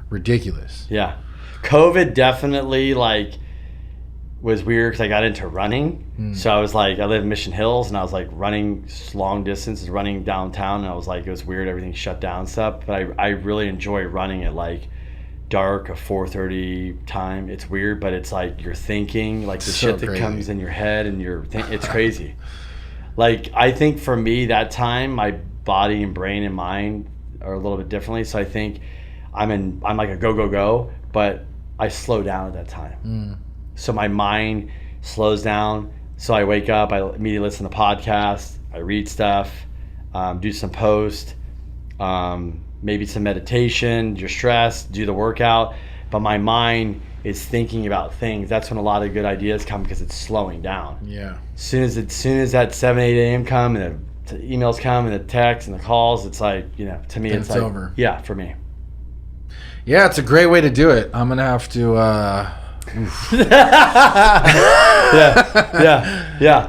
ridiculous. Yeah. COVID definitely was weird because I got into running. So I was like, I live in Mission Hills, and I was like running long distances, running downtown, and I was like, it was weird, everything shut down and stuff. But I really enjoy running at like dark, a 4:30 time. It's weird, but it's like you're thinking, like the So shit that crazy. comes in your head, and it's crazy. Like, I think for me that time, my body and brain and mind are a little bit differently. So I think I'm like a go, but I slow down at that time. So my mind slows down. So I wake up, I immediately listen to podcasts, I read stuff, do some post, maybe some meditation, you're stressed, do the workout. But my mind is thinking about things. That's when a lot of good ideas come, because it's slowing down. Yeah. As soon as that 7, 8 a.m. come, and the emails come, and the texts and the calls, it's like, you know, to me, it's like, over. Yeah, for me. Yeah, it's a great way to do it. I'm gonna have to. Yeah. I'm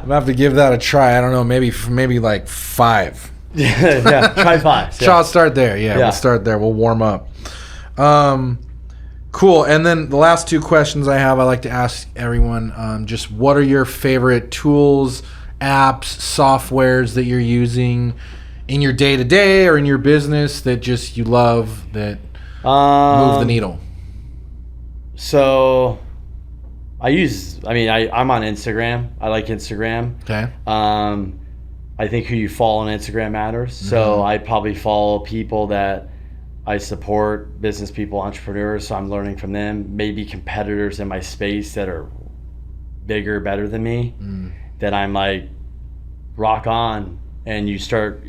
gonna have to give that a try. I don't know, maybe like 5. Yeah. Try 5. So I'll start there. Yeah, we'll start there. We'll warm up. Cool. And then the last 2 questions I have, I like to ask everyone, just what are your favorite tools, apps, softwares that you're using in your day-to-day or in your business that just you love, that move the needle? So I'm on Instagram. I like Instagram. Okay. I think who you follow on Instagram matters. So I probably follow people that I support, business people, entrepreneurs, so I'm learning from them. Maybe competitors in my space that are bigger, better than me, that I'm like, rock on. And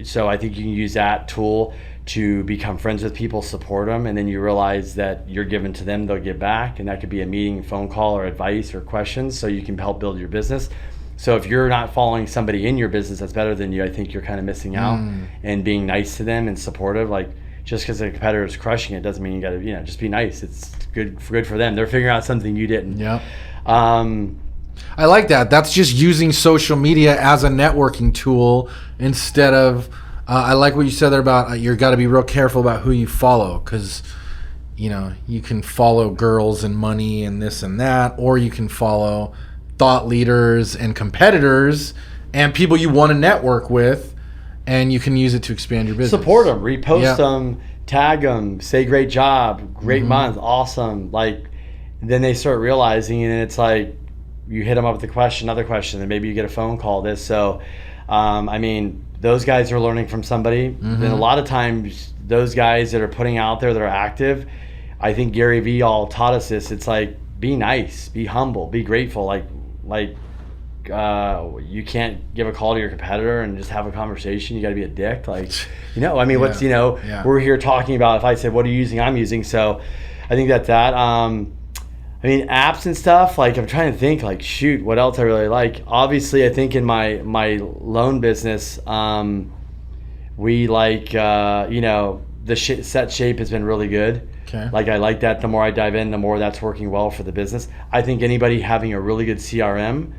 so I think you can use that tool to become friends with people, support them, and then you realize that you're giving to them, they'll give back. And that could be a meeting, phone call, or advice or questions, so you can help build your business. So if you're not following somebody in your business that's better than you, I think you're kind of missing out. And being nice to them and supportive, like, just because a competitor is crushing it doesn't mean you got to, just be nice. It's good for them. They're figuring out something you didn't. Yeah. I like that. That's just using social media as a networking tool instead of. I like what you said there about you got to be real careful about who you follow, because you can follow girls and money and this and that, or you can follow thought leaders and competitors and people you want to network with. And you can use it to expand your business. Support them, repost them, tag them, say great job, great month, awesome. Like, then they start realizing, and it's like you hit them up with another question, and maybe you get a phone call. So, those guys are learning from somebody. And a lot of times, those guys that are putting out there that are active, I think Gary Vee all taught us this. It's like, be nice, be humble, be grateful. Like. You can't give a call to your competitor and just have a conversation. You got to be a dick. We're here talking about, if I said, what are you using? I'm using. So I think that's that. Apps and stuff, like, I'm trying to think, like, shoot, what else I really like. Obviously, I think in my loan business, we like, the set shape has been really good. Okay. Like, I like that. The more I dive in, the more that's working well for the business. I think anybody having a really good CRM,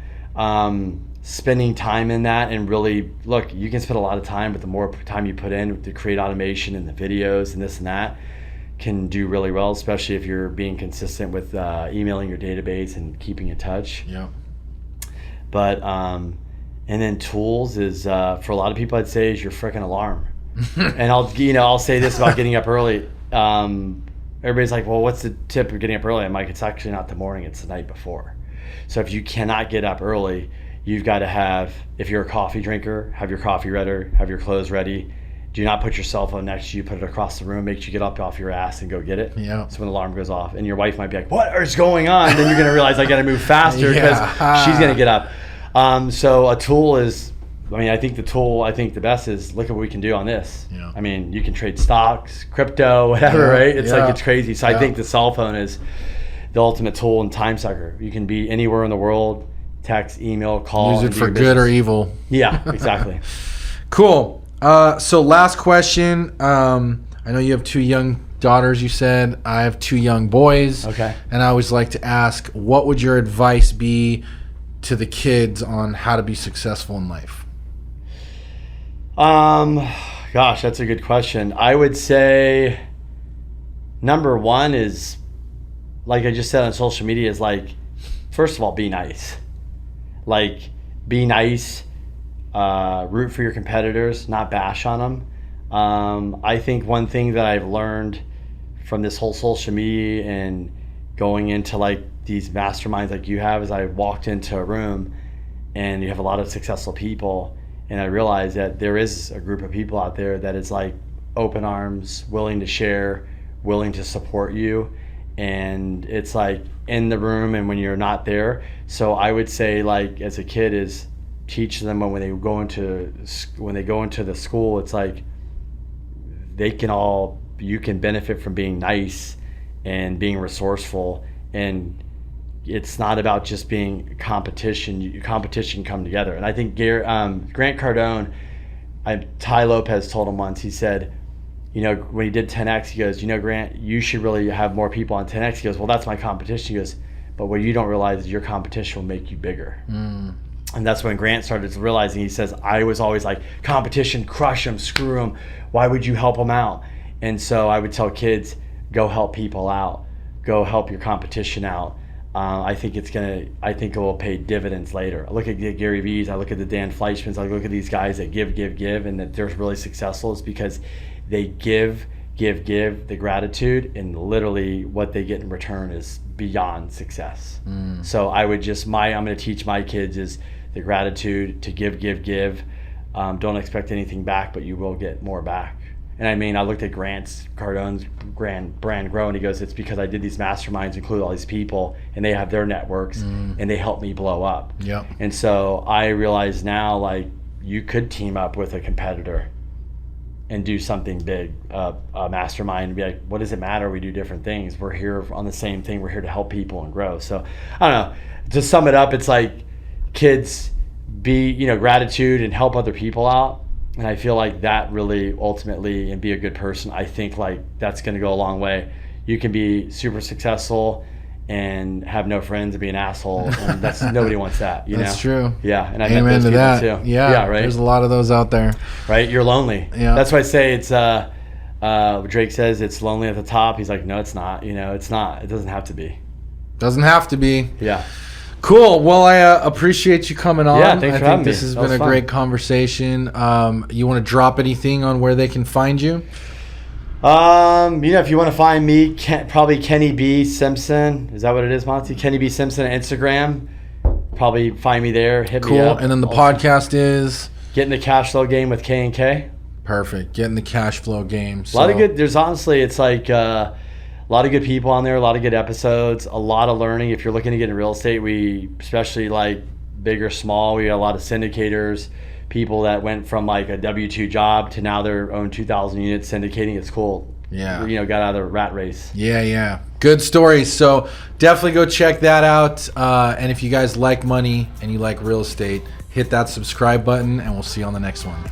spending time in that, and really, look, you can spend a lot of time, but the more time you put in to create automation and the videos and this and that can do really well, especially if you're being consistent with emailing your database and keeping in touch. Yeah. But and then tools is for a lot of people, I'd say, is your freaking alarm. And I'll say this about getting up early. Everybody's like, well, what's the tip of getting up early? I'm like, it's actually not the morning, it's the night before. So if you cannot get up early, you've got to have, if you're a coffee drinker, have your coffee ready, have your clothes ready. Do not put your cell phone next to you, put it across the room, make sure you get up off your ass and go get it. Yeah. So when the alarm goes off, and your wife might be like, what is going on? Then you're going to realize I got to move faster because she's going to get up. So a tool is, I think the best is look at what we can do on this. Yeah. You can trade stocks, crypto, whatever, right? It's like, it's crazy. So I think the cell phone is the ultimate tool and time sucker. You can be anywhere in the world, text, email, call. Use it for good or evil. Yeah, exactly. Cool. So last question. I know you have 2 young daughters, you said. I have 2 young boys. Okay. And I always like to ask, what would your advice be to the kids on how to be successful in life? Gosh, that's a good question. I would say number 1 is, like I just said on social media, is like, first of all, be nice. Like, be nice, root for your competitors, not bash on them. I think one thing that I've learned from this whole social media and going into like these masterminds like you have is I walked into a room and you have a lot of successful people, and I realized that there is a group of people out there that is like open arms, willing to share, willing to support you. And it's like in the room and when you're not there. So I would say, like, as a kid, is teach them when they go into the school, it's like you can benefit from being nice and being resourceful. And it's not about just being competition. Competition come together. And I think Grant Cardone, Ty Lopez told him once, he said, when he did 10X, he goes, Grant, you should really have more people on 10X. He goes, well, that's my competition. He goes, but what you don't realize is your competition will make you bigger. And that's when Grant started realizing, he says, I was always like, competition, crush them, screw them. Why would you help them out? And so I would tell kids, go help people out. Go help your competition out. I think it will pay dividends later. I look at Gary Vee's, I look at the Dan Fleischmans, I look at these guys that give, and that they're really successful is because they give the gratitude, and literally what they get in return is beyond success. So I would I'm going to teach my kids is the gratitude to give. Don't expect anything back, but you will get more back. And I looked at Cardone's brand grow, and he goes, it's because I did these masterminds, include all these people, and they have their networks, and they helped me blow up. Yep. And so I realize now, like, you could team up with a competitor and do something big, a mastermind, and be like, what does it matter? We do different things. We're here on the same thing. We're here to help people and grow. So I don't know. To sum it up, it's like kids be, gratitude and help other people out. And I feel like that really ultimately, and be a good person, I think like that's going to go a long way. You can be super successful and have no friends and be an asshole, and that's nobody wants that. That's true. Yeah, and I Amen met those to people that. too. Yeah, right. There's a lot of those out there. Right, you're lonely. Yeah, that's why I say it's. Drake says it's lonely at the top. He's like, no, it's not. It's not. It doesn't have to be. Doesn't have to be. Yeah. Cool. Well, I appreciate you coming on. Yeah, thanks for having me. This has been a great conversation. You want to drop anything on where they can find you? If you want to find me, probably Kenny B. Simpson. Is that what it is, Monty? Kenny B. Simpson on Instagram. Probably find me there. Hit me up. Cool. And then the podcast is Getting the Cash Flow Game with K&K. Perfect. Getting the Cash Flow Game. So. A lot of good. There's honestly, it's like a lot of good people on there. A lot of good episodes. A lot of learning. If you're looking to get into real estate, we especially like big or small. We got a lot of syndicators. People that went from like a W-2 job to now their own 2,000 units syndicating. It's cool. Yeah. Got out of the rat race. Yeah. Good stories. So definitely go check that out. And if you guys like money and you like real estate, hit that subscribe button, and we'll see you on the next one.